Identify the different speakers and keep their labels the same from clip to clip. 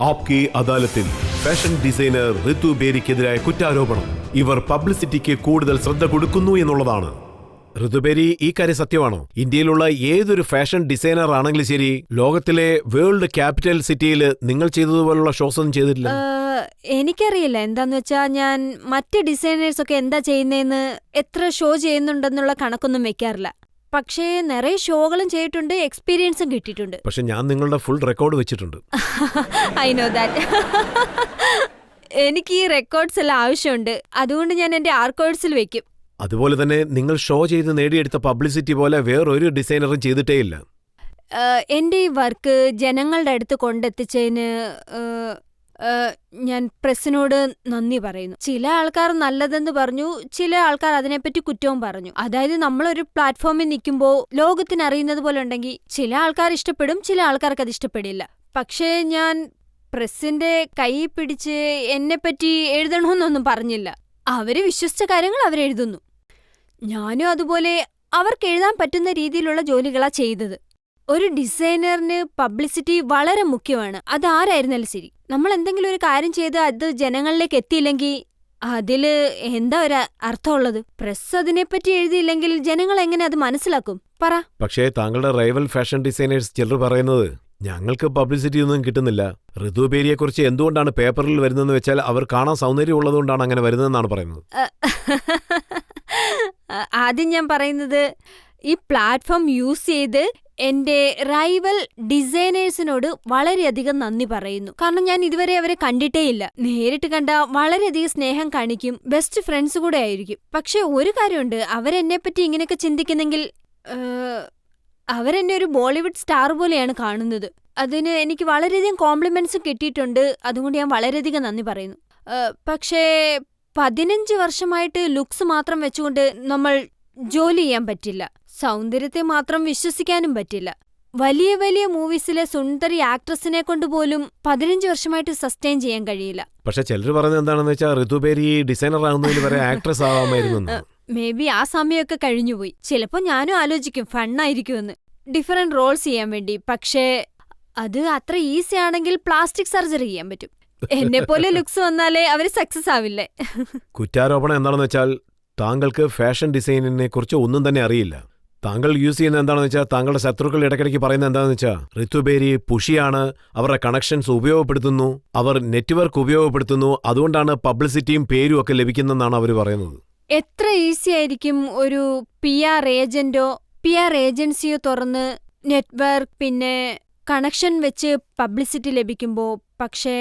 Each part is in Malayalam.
Speaker 1: ആപ്കി അദാലത്തിൽ ഫാഷൻ ഡിസൈനർ ഋതു ബേരിക്കെതിരായ കുറ്റാരോപണം. ഇവർ പബ്ലിസിറ്റിക്ക് കൂടുതൽ ശ്രദ്ധ കൊടുക്കുന്നു എന്നുള്ളതാണ്. ഋതുബേരി, ഈ കാര്യം സത്യമാണോ? ഇന്ത്യയിലുള്ള ഏതൊരു ഫാഷൻ ഡിസൈനർ ആണെങ്കിലും ശരി, ലോകത്തിലെ വേൾഡ് ക്യാപിറ്റൽ സിറ്റിയിൽ നിങ്ങൾ ചെയ്തതുപോലുള്ള ഷോസ് ഒന്നും ചെയ്തിട്ടില്ല.
Speaker 2: എനിക്കറിയില്ല. എന്താന്ന് വെച്ചാ, ഞാൻ മറ്റ് ഡിസൈനേഴ്സ് ഒക്കെ എന്താ ചെയ്യുന്നതെന്ന്, എത്ര ഷോ ചെയ്യുന്നുണ്ടെന്നുള്ള കണക്കൊന്നും വെക്കാറില്ല. പക്ഷേ നിറയെ ഷോകളും ചെയ്തിട്ടുണ്ട്, എക്സ്പീരിയൻസും കിട്ടിയിട്ടുണ്ട്.
Speaker 1: പക്ഷെ ഞാൻ നിങ്ങളുടെ ഫുൾ റെക്കോർഡ് വെച്ചിട്ടുണ്ട്.
Speaker 2: I know that. എനിക്ക് ഈ റെക്കോർഡ്സ് എല്ലാം ആവശ്യമുണ്ട്. അതുകൊണ്ട് ഞാൻ എന്റെ ആർക്കൈവ്സിൽ വെക്കും.
Speaker 1: അതുപോലെ തന്നെ നിങ്ങൾ ഷോ ചെയ്ത് നേടിയെടുത്ത പബ്ലിസിറ്റി പോലെ വേറൊരു ഡിസൈനറും ചെയ്തിട്ടേയില്ല.
Speaker 2: എന്റെ ഈ വർക്ക് ജനങ്ങളുടെ അടുത്ത് കൊണ്ടെത്തിച്ചതിന് ഞാൻ പ്രസ്സിനോട് നന്ദി പറയുന്നു. ചില ആൾക്കാർ നല്ലതെന്ന് പറഞ്ഞു, ചില ആൾക്കാർ അതിനെപ്പറ്റി കുറ്റവും പറഞ്ഞു. അതായത് നമ്മളൊരു പ്ലാറ്റ്ഫോമിൽ നിൽക്കുമ്പോൾ ലോകത്തിന് അറിയുന്നത് പോലെ ഉണ്ടെങ്കിൽ ചില ആൾക്കാർ ഇഷ്ടപ്പെടും, ചില ആൾക്കാർക്ക് അത് ഇഷ്ടപ്പെടില്ല. പക്ഷേ ഞാൻ പ്രസ്സിന്റെ കൈ പിടിച്ച് എന്നെപ്പറ്റി എഴുതണമെന്നൊന്നും പറഞ്ഞില്ല. അവര് വിശ്വസിച്ച കാര്യങ്ങൾ അവരെഴുതുന്നു. ഞാനും അതുപോലെ അവർക്ക് എഴുതാൻ പറ്റുന്ന രീതിയിലുള്ള ജോലികളാ ചെയ്തത്. ഒരു ഡിസൈനറിന് പബ്ലിസിറ്റി വളരെ മുഖ്യമാണ്. അത് ആരായിരുന്നാലും ശരി. നമ്മൾ എന്തെങ്കിലും ഒരു കാര്യം ചെയ്ത് അത് ജനങ്ങളിലേക്ക് എത്തിയില്ലെങ്കിൽ അതില് എന്താ ഒരു അർത്ഥമുള്ളത്? പ്രസ് അതിനെപ്പറ്റി എഴുതിയില്ലെങ്കിൽ ജനങ്ങൾ എങ്ങനെ അത് മനസ്സിലാക്കും? പറ.
Speaker 1: പക്ഷേ താങ്കളുടെ റൈവൽ ഫാഷൻ ഡിസൈനേഴ്സ് ചിലർ പറയുന്നത് ഞങ്ങൾക്ക് പബ്ലിസിറ്റി ഒന്നും കിട്ടുന്നില്ല. ഋതുബേരിയെക്കുറിച്ച് എന്തുകൊണ്ടാണ് പേപ്പറിൽ വരുന്നതെന്ന് വെച്ചാൽ അവർ കാണാൻ സൗന്ദര്യമുള്ളതുകൊണ്ടാണ് അങ്ങനെ വരുന്നതെന്നാണ് പറയുന്നത്.
Speaker 2: ആദ്യം ഞാൻ പറയുന്നത്, ഈ പ്ലാറ്റ്ഫോം യൂസ് ചെയ്ത് എന്റെ റൈവൽ ഡിസൈനേഴ്സിനോട് വളരെയധികം നന്ദി പറയുന്നു. കാരണം ഞാൻ ഇതുവരെ അവരെ കണ്ടിട്ടേയില്ല. നേരിട്ട് കണ്ട വളരെയധികം സ്നേഹം കാണിക്കും, ബെസ്റ്റ് ഫ്രണ്ട്സ് കൂടെ ആയിരിക്കും. പക്ഷെ ഒരു കാര്യമുണ്ട്, അവരെന്നെപ്പറ്റി ഇങ്ങനെയൊക്കെ ചിന്തിക്കുന്നെങ്കിൽ അവരെന്നെ ഒരു ബോളിവുഡ് സ്റ്റാർ പോലെയാണ് കാണുന്നത്. അതിന് എനിക്ക് വളരെയധികം കോംപ്ലിമെന്റ്സും കിട്ടിയിട്ടുണ്ട്. അതുകൊണ്ട് ഞാൻ വളരെയധികം നന്ദി പറയുന്നു. പക്ഷേ 15 വർഷമായിട്ട് ലുക്സ് മാത്രം വെച്ചുകൊണ്ട് നമ്മൾ ജോലി ചെയ്യാൻ പറ്റില്ല. സൗന്ദര്യത്തെ മാത്രം വിശ്വസിക്കാനും പറ്റില്ല. വലിയ വലിയ മൂവീസിലെ സുന്ദരി ആക്ട്രസിനെ കൊണ്ട് പോലും 15 വർഷമായിട്ട് സസ്റ്റെയിൻ ചെയ്യാൻ കഴിയില്ല.
Speaker 1: പക്ഷെ ചിലർ പറയുന്നത് എന്താണെന്ന് വെച്ചാൽ ഋതുബേരി ഡിസൈനർ ആകുന്നതിന് വരെ ആക്ട്രസ് ആവാമായിരുന്നു.
Speaker 2: മേ ബി ആ സമയമൊക്കെ കഴിഞ്ഞുപോയി. ചിലപ്പോൾ ഞാനും ആലോചിക്കും ഫണ്ണായിരിക്കുമെന്ന്, ഡിഫറെന്റ് റോൾസ് ചെയ്യാൻ വേണ്ടി. പക്ഷേ അത് അത്ര ഈസി ആണെങ്കിൽ പ്ലാസ്റ്റിക് സർജറി ചെയ്യാൻ പറ്റും. എന്നെ പോലെ ലുക്സ് വന്നാലേ അവര് സക്സസ് ആവില്ലേ?
Speaker 1: കുറ്റാരോപണം എന്താണെന്ന് വെച്ചാൽ താങ്കൾക്ക് ഫാഷൻ ഡിസൈനിനെ കുറിച്ച് ഒന്നും തന്നെ അറിയില്ല. താങ്കൾ യൂസ് ചെയ്യുന്നത് എന്താണെന്ന് വെച്ചാൽ, താങ്കളുടെ ശത്രുക്കൾ ഇടയ്ക്കിടയ്ക്ക് പറയുന്നത് എന്താണെന്ന് വെച്ചാൽ, ഋതുബേരി പുഷിയാണ്, അവരുടെ കണക്ഷൻസ് ഉപയോഗപ്പെടുത്തുന്നു, അവർ നെറ്റ്വർക്ക് ഉപയോഗപ്പെടുത്തുന്നു, അതുകൊണ്ടാണ് പബ്ലിസിറ്റിയും പേരും ഒക്കെ ലഭിക്കുന്നതെന്നാണ് അവർ പറയുന്നത്.
Speaker 2: എത്ര ഈസി ആയിരിക്കും ഒരു PR ഏജന്റോ PR ഏജൻസിയോ തുറന്ന് നെറ്റ്വർക്ക് പിന്നെ കണക്ഷൻ വെച്ച് പബ്ലിസിറ്റി ലഭിക്കുമ്പോൾ. പക്ഷേ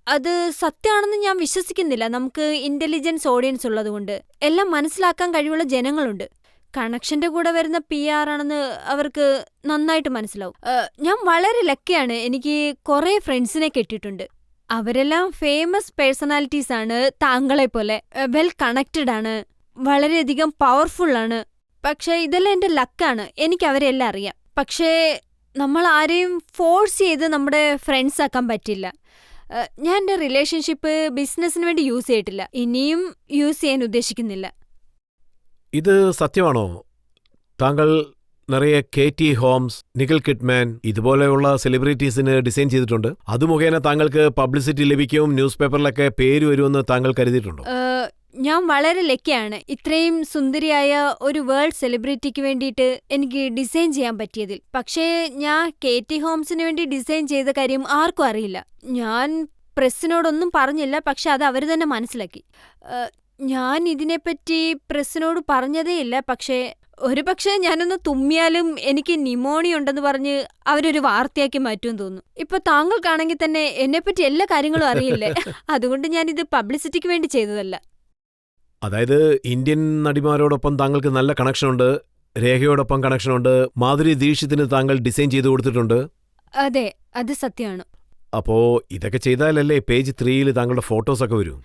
Speaker 2: അത് സത്യമാണെന്ന് ഞാൻ വിശ്വസിക്കുന്നില്ല. നമുക്ക് ഇന്റലിജൻസ് ഓഡിയൻസ് ഉള്ളതുകൊണ്ട് എല്ലാം മനസ്സിലാക്കാൻ കഴിവുള്ള ജനങ്ങളുണ്ട്. കണക്ഷന്റെ കൂടെ വരുന്ന PR ആണെന്ന് അവർക്ക് നന്നായിട്ട് മനസ്സിലാവും. ഞാൻ വളരെ ലക്കിയാണ്. എനിക്ക് കുറേ ഫ്രണ്ട്സിനെ കിട്ടിയിട്ടുണ്ട്. അവരെല്ലാം ഫേമസ് പേഴ്സണാലിറ്റീസ് ആണ്. താങ്കളെ പോലെ വെൽ കണക്റ്റഡ് ആണ്, വളരെയധികം പവർഫുൾ ആണ്. പക്ഷേ ഇതെല്ലാം എൻ്റെ ലക്കാണ്. എനിക്ക് അവരെല്ലാം അറിയാം. പക്ഷേ നമ്മൾ ആരെയും ഫോഴ്സ് ചെയ്ത് നമ്മുടെ ഫ്രണ്ട്സ് ആക്കാൻ പറ്റില്ല. ഞാൻ എൻ്റെ റിലേഷൻഷിപ്പ് ബിസിനസ്സിന് വേണ്ടി യൂസ് ചെയ്തിട്ടില്ല, ഇനിയും യൂസ് ചെയ്യാൻ ഉദ്ദേശിക്കുന്നില്ല.
Speaker 1: ഇത് സത്യമാണോ? താങ്കൾ നിറയെ KT ഹോംസ്, നിഖിൽ കിഡ്മാൻ ഇതുപോലെയുള്ള സെലിബ്രിറ്റീസിന് ഡിസൈൻ ചെയ്തിട്ടുണ്ട്. അത് മുഖേന താങ്കൾക്ക് പബ്ലിസിറ്റി ലഭിക്കും, ന്യൂസ് പേപ്പറിലൊക്കെ പേര് വരുമെന്ന് താങ്കൾ കരുതിയിട്ടുണ്ടോ?
Speaker 2: ഞാൻ വളരെ ലക്കിയാണ് ഇത്രയും സുന്ദരിയായ ഒരു വേൾഡ് സെലിബ്രിറ്റിക്ക് വേണ്ടിയിട്ട് എനിക്ക് ഡിസൈൻ ചെയ്യാൻ പറ്റിയതിൽ. പക്ഷേ ഞാൻ KT ഹോംസിന് വേണ്ടി ഡിസൈൻ ചെയ്ത കാര്യം ആർക്കും അറിയില്ല. ഞാൻ പ്രസ്സിനോടൊന്നും പറഞ്ഞില്ല, പക്ഷെ അത് അവർ തന്നെ മനസ്സിലാക്കി. ഞാൻ ഇതിനെപ്പറ്റി പ്രസ്സിനോട് പറഞ്ഞതേയില്ല. പക്ഷേ ഒരുപക്ഷെ ഞാനൊന്ന് തുമ്മിയാലും എനിക്ക് ന്യൂമോണിയ ഉണ്ടെന്ന് പറഞ്ഞ് അവരൊരു വാർത്തയാക്കി മാറ്റുമെന്ന് തോന്നുന്നു. ഇപ്പൊ താങ്കൾക്കാണെങ്കിൽ തന്നെ എന്നെപ്പറ്റി എല്ലാ കാര്യങ്ങളും അറിയില്ലേ? അതുകൊണ്ട് ഞാനിത് പബ്ലിസിറ്റിക്ക് വേണ്ടി ചെയ്തതല്ല.
Speaker 1: അതായത് ഇന്ത്യൻ നടിമാരോടൊപ്പം താങ്കൾക്ക് നല്ല കണക്ഷനുണ്ട്, രേഖയോടൊപ്പം കണക്ഷനുണ്ട്, മാധുരി ദീക്ഷിത്തിന് താങ്കൾ ഡിസൈൻ ചെയ്ത് കൊടുത്തിട്ടുണ്ട്.
Speaker 2: അതെ, അത് സത്യമാണ്.
Speaker 1: അപ്പോ ഇതൊക്കെ ചെയ്താലല്ലേ പേജ് 3 താങ്കളുടെ ഫോട്ടോസൊക്കെ വരും.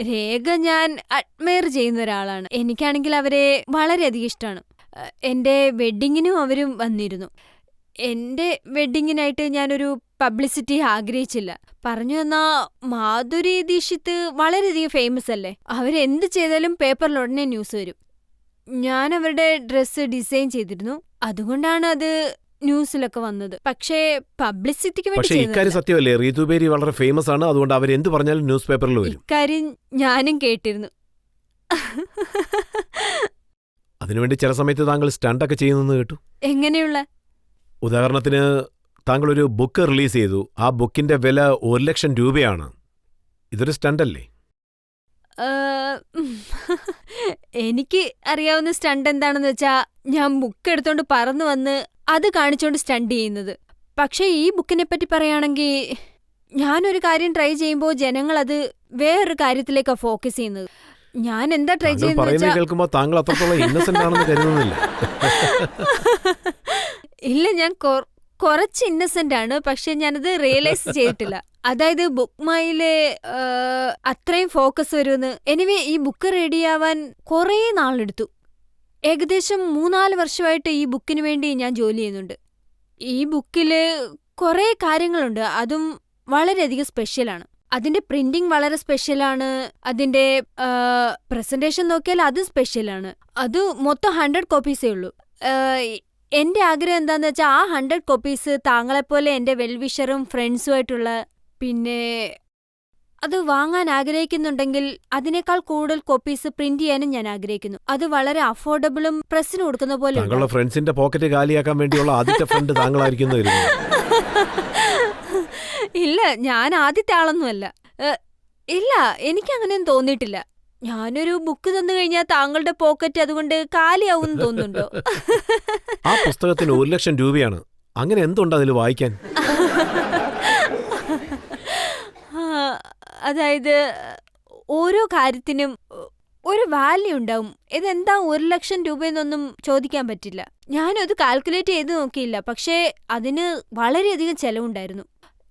Speaker 2: രേഖ ഞാൻ അഡ്മയർ ചെയ്യുന്ന ഒരാളാണ്. എനിക്കാണെങ്കിൽ അവരെ വളരെയധികം ഇഷ്ടമാണ്. എൻ്റെ വെഡ്ഡിങ്ങിനും അവരും വന്നിരുന്നു. എൻ്റെ വെഡ്ഡിങ്ങിനായിട്ട് ഞാനൊരു പബ്ലിസിറ്റി ആഗ്രഹിച്ചില്ല. പറഞ്ഞു തന്നാ മാധുരി ദീക്ഷിത്ത് വളരെയധികം ഫേമസ് അല്ലേ? അവരെന്ത് ചെയ്താലും പേപ്പറിൽ ഉടനെ ന്യൂസ് വരും. ഞാൻ അവരുടെ ഡ്രസ്സ് ഡിസൈൻ ചെയ്തിരുന്നു. അതുകൊണ്ടാണ് അത് ന്യൂസിലൊക്കെ വന്നത്. പക്ഷേ പബ്ലിസിറ്റിക്ക് വേണ്ടി
Speaker 1: പക്ഷേ ഇക്കാര്യം
Speaker 2: ചെയ്യുന്നതല്ല.
Speaker 1: സത്യമല്ലേ, റിതുബേരി വളരെ ഫേമസ് ആണ്, അതുകൊണ്ട് അവരെന്ത് പറഞ്ഞാലും ന്യൂസ് പേപ്പറിൽ വരും.
Speaker 2: ഇക്കാര്യം ഞാനും കേട്ടിരുന്നു.
Speaker 1: അതിനുവേണ്ടി ചില സമയത്ത് താങ്കൾ സ്റ്റണ്ടൊക്കെ ചെയ്യുന്നെന്ന് കേട്ടു.
Speaker 2: എങ്ങനെയുള്ള?
Speaker 1: ഉദാഹരണത്തിന് താങ്കൾ ഒരു ബുക്ക് റിലീസ് ചെയ്തു, ആ ബുക്കിന്റെ വില 1,00,000 രൂപയാണ്. ഇതൊരു സ്റ്റണ്ടല്ലേ?
Speaker 2: എനിക്ക് അറിയാവുന്ന സ്റ്റണ്ട് എന്താണെന്ന് വെച്ചാ, ഞാൻ ബുക്ക് എടുത്തോണ്ട് പറന്നു വന്ന് അത് കാണിച്ചോണ്ട് സ്റ്റണ്ട് ചെയ്യുന്നത്. പക്ഷേ ഈ ബുക്കിനെ പറ്റി പറയുകയാണെങ്കിൽ, ഞാനൊരു കാര്യം ട്രൈ ചെയ്യുമ്പോൾ ജനങ്ങൾ അത് വേറൊരു കാര്യത്തിലേക്കാണ് ഫോക്കസ് ചെയ്യുന്നത്. ഞാൻ എന്താ ട്രൈ
Speaker 1: താങ്കൾ
Speaker 2: ചെയ്യുന്നത്
Speaker 1: പറയുന്നത്
Speaker 2: വെച്ചാ,
Speaker 1: കേൾക്കുമ്പോൾ താങ്കൾ അത്രത്തോളം ഇന്നസെന്റ് ആണെന്ന് കരുതുന്നില്ല.
Speaker 2: ഇല്ല, ഞാൻ കുറച്ച് ഇന്നസെന്റ് ആണ്. പക്ഷെ ഞാനത് റിയലൈസ് ചെയ്തിട്ടില്ല. അതായത് ബുക്ക് മൈയിലെ അത്രയും ഫോക്കസ് വരുമെന്ന്. എനിവേ, ഈ ബുക്ക് റെഡിയാവാൻ കുറേ നാളെടുത്തു. ഏകദേശം 3-4 വർഷമായിട്ട് ഈ ബുക്കിന് വേണ്ടി ഞാൻ ജോലി ചെയ്യുന്നുണ്ട്. ഈ ബുക്കില് കുറേ കാര്യങ്ങളുണ്ട്, അതും വളരെയധികം സ്പെഷ്യലാണ്. അതിന്റെ പ്രിന്റിംഗ് വളരെ സ്പെഷ്യലാണ്. അതിന്റെ പ്രസന്റേഷൻ നോക്കിയാൽ അത് സ്പെഷ്യലാണ്. അത് മൊത്തം 100 കോപ്പീസേ ഉള്ളൂ. എന്റെ ആഗ്രഹം എന്താന്ന് വെച്ചാൽ, ആ 100 കോപ്പീസ് താങ്കളെപ്പോലെ എന്റെ വെൽവിഷറും ഫ്രണ്ട്സുമായിട്ടുള്ള, പിന്നെ അത് വാങ്ങാൻ ആഗ്രഹിക്കുന്നുണ്ടെങ്കിൽ അതിനേക്കാൾ കൂടുതൽ കോപ്പീസ് പ്രിന്റ് ചെയ്യാനും ഞാൻ ആഗ്രഹിക്കുന്നു. അത് വളരെ അഫോർഡബിളും പ്രസിന് കൊടുക്കുന്ന പോലെ
Speaker 1: താങ്കളുടെ
Speaker 2: ഉണ്ടാവും.
Speaker 1: ഫ്രണ്ട്സിന്റെ പോക്കറ്റ് കാലിയാക്കാൻ വേണ്ടിയുള്ള ആദ്യത്തെ ഫ്രണ്ട് താങ്കളായിരിക്കുന്നു കരുതുന്നു.
Speaker 2: ഇല്ല, ഞാൻ ആദ്യത്തെ ആളൊന്നുമല്ല. ഇല്ല, എനിക്കങ്ങനെയൊന്നും തോന്നിയിട്ടില്ല. ഞാനൊരു ബുക്ക് തന്നു കഴിഞ്ഞാൽ താങ്കളുടെ പോക്കറ്റ് അതുകൊണ്ട് കാലിയാവുമെന്ന് തോന്നുന്നുണ്ടോ?
Speaker 1: ആ പുസ്തകത്തിന് 1,00,000 രൂപയാണ്. അങ്ങനെ എന്തുണ്ട് അതിൽ വായിക്കാൻ?
Speaker 2: അതായത് ഓരോ കാര്യത്തിനും ഒരു വാല്യൂ ഉണ്ടാവും. ഇതെന്താ 1,00,000 രൂപയെന്നൊന്നും ചോദിക്കാൻ പറ്റില്ല. ഞാനത് കാൽക്കുലേറ്റ് ചെയ്ത് നോക്കിയില്ല, പക്ഷേ അതിന് വളരെയധികം ചെലവുണ്ടായിരുന്നു.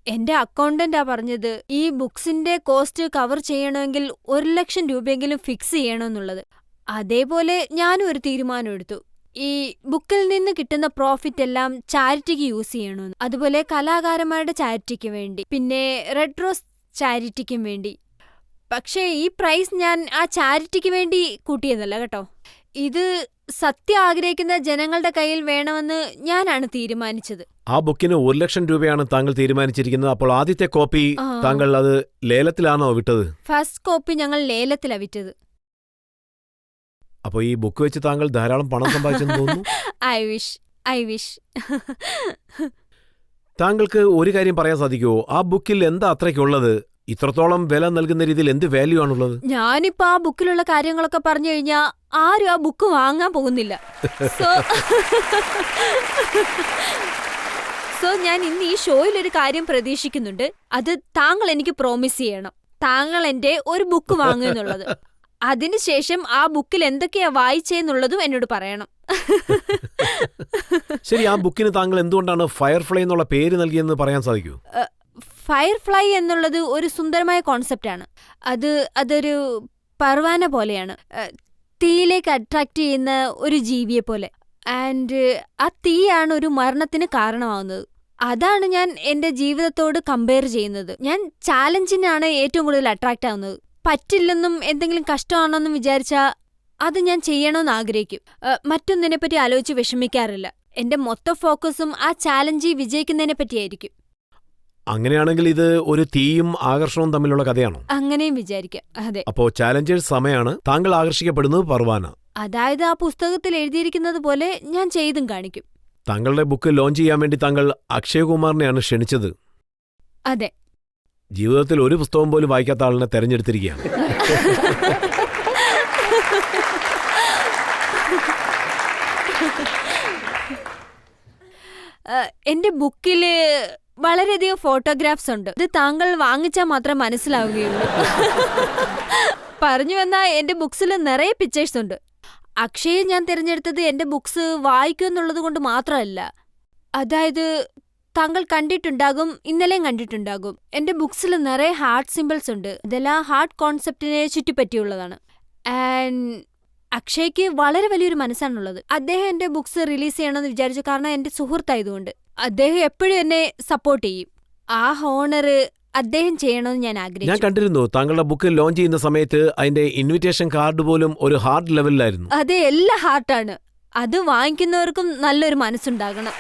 Speaker 2: എന്റെ അക്കൗണ്ടന്റാ പറഞ്ഞത്, ഈ ബുക്സിന്റെ കോസ്റ്റ് കവർ ചെയ്യണമെങ്കിൽ 1,00,000 രൂപയെങ്കിലും ഫിക്സ് ചെയ്യണമെന്നുള്ളത്. അതേപോലെ ഞാനും ഒരു തീരുമാനം എടുത്തു. ഈ ബുക്കിൽ നിന്ന് കിട്ടുന്ന പ്രോഫിറ്റ് എല്ലാം ചാരിറ്റിക്ക് യൂസ് ചെയ്യണമെന്ന്. അതുപോലെ കലാകാരന്മാരുടെ ചാരിറ്റിക്ക് വേണ്ടി, പിന്നെ റെഡ് ക്രോസ് ചാരിറ്റിക്കും വേണ്ടി. പക്ഷേ ഈ പ്രൈസ് ഞാൻ ആ ചാരിറ്റിക്ക് വേണ്ടി കൂട്ടിയതല്ല കേട്ടോ. ഇത് സത്യം ആഗ്രഹിക്കുന്ന ജനങ്ങളുടെ കയ്യിൽ വേണമെന്ന് ഞാനാണ് തീരുമാനിച്ചത്.
Speaker 1: ആ ബുക്കിന് 1,00,000 രൂപയാണ് താങ്കൾ തീരുമാനിച്ചിരിക്കുന്നത്. അപ്പോൾ ആദ്യത്തെ കോപ്പി താങ്കൾ അത് ലേലത്തിലാണോ വിട്ടത്?
Speaker 2: ഫസ്റ്റ് കോപ്പി ഞങ്ങൾ ലേലത്തിലാ വിറ്റത്.
Speaker 1: അപ്പോൾ ഈ ബുക്ക് വെച്ച് താങ്കൾ ധാരാളം പണം സമ്പാദിച്ചെന്ന് തോന്നുന്നു.
Speaker 2: I wish.
Speaker 1: താങ്കൾക്ക് ഒരു കാര്യം പറയാൻ സാധിക്കുമോ, ആ ബുക്കിൽ എന്താ അത്രയ്ക്കുള്ളത്? ഇത്രത്തോളം വില നൽകുന്ന രീതിയിൽ എന്ത് വാല്യൂ ആണുള്ളത്?
Speaker 2: ഞാനിപ്പോ ആ ബുക്കിലുള്ള കാര്യങ്ങളൊക്കെ പറഞ്ഞു കഴിഞ്ഞാൽ ആരും ആ ബുക്ക് വാങ്ങാൻ പോകുന്നില്ല. സോ ഞാൻ ഇന്ന് ഈ ഷോയിൽ ഒരു കാര്യം പ്രതീക്ഷിക്കുന്നുണ്ട്. അത് താങ്കൾ എനിക്ക് പ്രോമിസ് ചെയ്യണം. താങ്കൾ എന്റെ ഒരു ബുക്ക് വാങ്ങുമെന്നുള്ളത്. അതിനുശേഷം ആ ബുക്കിൽ എന്തൊക്കെയാ വായിച്ചെന്നുള്ളതും എന്നോട് പറയണം.
Speaker 1: ശരി, ആ ബുക്കിന് താങ്കൾ എന്തുകൊണ്ടാണ് ഫയർഫ്ലൈ എന്നുള്ള പേര് നൽകിയെന്ന് പറയാൻ സാധിക്കൂ?
Speaker 2: ഫയർഫ്ലൈ എന്നുള്ളത് ഒരു സുന്ദരമായ കോൺസെപ്റ്റാണ്. അതൊരു പർവാന പോലെയാണ്, തീയിലേക്ക് അട്രാക്ട് ചെയ്യുന്ന ഒരു ജീവിയെ പോലെ. ആൻഡ് ആ തീയാണ് ഒരു മരണത്തിന് കാരണമാവുന്നത്. അതാണ് ഞാൻ എൻ്റെ ജീവിതത്തോട് കമ്പയർ ചെയ്യുന്നത്. ഞാൻ ചാലഞ്ചിനാണ് ഏറ്റവും കൂടുതൽ അട്രാക്റ്റ് ആവുന്നത്. പറ്റില്ലെന്നും എന്തെങ്കിലും കഷ്ടമാണെന്നും വിചാരിച്ചാൽ അത് ഞാൻ ചെയ്യണമെന്ന് ആഗ്രഹിക്കും. മറ്റൊന്നിനെപ്പറ്റി ആലോചിച്ച് വിഷമിക്കാറില്ല. എൻ്റെ മൊത്തം ഫോക്കസും ആ ചാലഞ്ച് വിജയിക്കുന്നതിനെ പറ്റിയായിരിക്കും.
Speaker 1: അങ്ങനെയാണെങ്കിൽ ഇത് ഒരു തീയും ആകർഷണവും തമ്മിലുള്ള കഥയാണോ?
Speaker 2: അങ്ങനെയും വിചാരിക്കാം. അതെ.
Speaker 1: അപ്പോ ചാലഞ്ചേഴ്സ് സമയമാണ്, താങ്കൾ ആകർഷിക്കപ്പെടുന്നത് പർവാന.
Speaker 2: അതായത് ആ പുസ്തകത്തിൽ എഴുതിയിരിക്കുന്നത് പോലെ ഞാൻ ചെയ്തും കാണിക്കും.
Speaker 1: താങ്കളുടെ ബുക്ക് ലോഞ്ച് ചെയ്യാൻ വേണ്ടി താങ്കൾ അക്ഷയ് കുമാറിനെയാണ് ക്ഷണിച്ചത്.
Speaker 2: അതെ.
Speaker 1: ജീവിതത്തിൽ ഒരു പുസ്തകം പോലും വായിക്കാത്ത ആളിനെ തെരഞ്ഞെടുത്തിരിക്കുകയാണ്.
Speaker 2: എന്റെ ബുക്കില് വളരെയധികം ഫോട്ടോഗ്രാഫ്സ് ഉണ്ട്. ഇത് താങ്കൾ വാങ്ങിച്ചാൽ മാത്രം മനസ്സിലാവുകയുള്ളൂ. പറഞ്ഞു വന്നാൽ എന്റെ ബുക്സിൽ നിറയെ പിക്ചേഴ്സ് ഉണ്ട്. അക്ഷയെ ഞാൻ തിരഞ്ഞെടുത്തത് എന്റെ ബുക്സ് വായിക്കുമെന്നുള്ളത് കൊണ്ട് മാത്രമല്ല. അതായത് താങ്കൾ കണ്ടിട്ടുണ്ടാകും, ഇന്നലെയും കണ്ടിട്ടുണ്ടാകും, എന്റെ ബുക്സിൽ നിറയെ ഹാർട്ട് സിമ്പിൾസ് ഉണ്ട്. ഇതെല്ലാം ഹാർട്ട് കോൺസെപ്റ്റിനെ ചുറ്റിപ്പറ്റിയുള്ളതാണ്. ആൻഡ് അക്ഷയ്ക്ക് വളരെ വലിയൊരു മനസ്സാണുള്ളത്. അദ്ദേഹം എന്റെ ബുക്സ് റിലീസ് ചെയ്യണമെന്ന് വിചാരിച്ചു, കാരണം എന്റെ സുഹൃത്തായതുകൊണ്ട്. അദ്ദേഹം എപ്പോഴും എന്നെ സപ്പോർട്ട് ചെയ്യും. ആ ഹോണർ അദ്ദേഹം ചെയ്യണമെന്ന് ഞാൻ ആഗ്രഹിച്ചു.
Speaker 1: ഞാൻ കണ്ടിരുന്നു താങ്കളുടെ ബുക്ക് ലോഞ്ച് ചെയ്യുന്ന സമയത്ത് അതിന്റെ ഇൻവിറ്റേഷൻ കാർഡ് പോലും ഒരു ഹാർട്ട് ലെവലിലായിരുന്നു.
Speaker 2: അതെ, എല്ലാ ഹാർട്ടാണ്. അത് വാങ്ങിക്കുന്നവർക്കും നല്ലൊരു മനസ്സുണ്ടാകണം.